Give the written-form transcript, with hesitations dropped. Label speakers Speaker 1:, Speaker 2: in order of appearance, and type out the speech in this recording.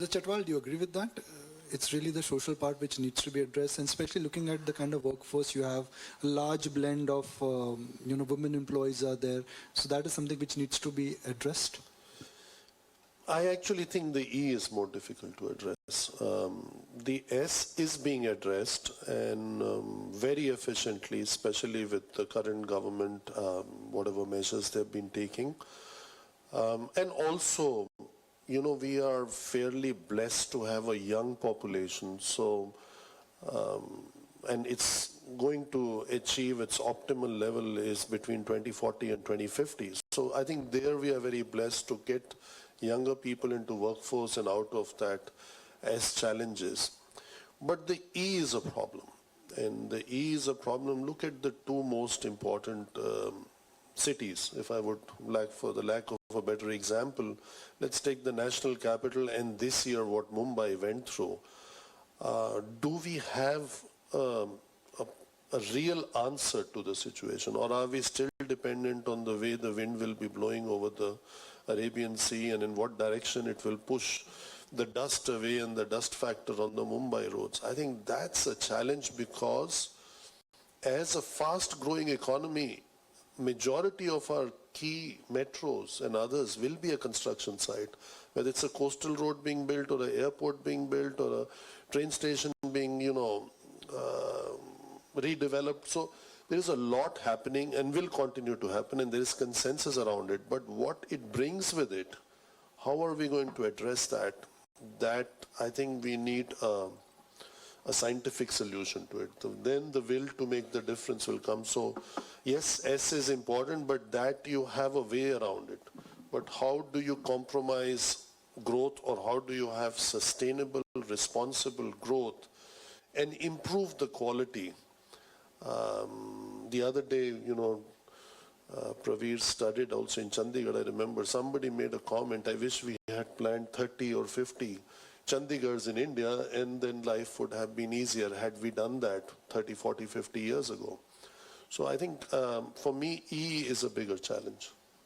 Speaker 1: Chhatwal, do you agree with that? It's really the social part which needs to be addressed, and especially looking at the kind of workforce you have, a large blend of women employees are there, so that is something which needs to be addressed.
Speaker 2: I actually think the E is more difficult to address. The S is being addressed, and very efficiently, especially with the current government, whatever measures they've been taking. And also, you know, we are fairly blessed to have a young population, so and it's going to achieve its optimal level is between 2040 and 2050. So I think there we are very blessed to get younger people into workforce and out of that as challenges. But the E is a problem, and the E is a problem. Look at the two most important cities, if I would like, for the lack of a better example. Let's take the national capital and this year what Mumbai went through. Do we have a real answer to the situation, or are we still dependent on the way the wind will be blowing over the Arabian Sea and in what direction it will push the dust away and the dust factor on the Mumbai roads? I think that's a challenge, because as a fast growing economy, majority of our key metros and others will be a construction site, whether it's a coastal road being built or an airport being built or a train station being, redeveloped. So there is a lot happening and will continue to happen, and there is consensus around it. But what it brings with it, how are we going to address that? That I think we need a scientific solution to it. So then the will to make the difference will come. So yes, S is important, but that you have a way around it. But how do you compromise growth, or how do you have sustainable, responsible growth and improve the quality? The other day, Praveer studied also in Chandigarh. I remember somebody made a comment, I wish we had planned 30 or 50 Chandigarhs in India, and then life would have been easier had we done that 30, 40, 50 years ago. So I think for me, E is a bigger challenge.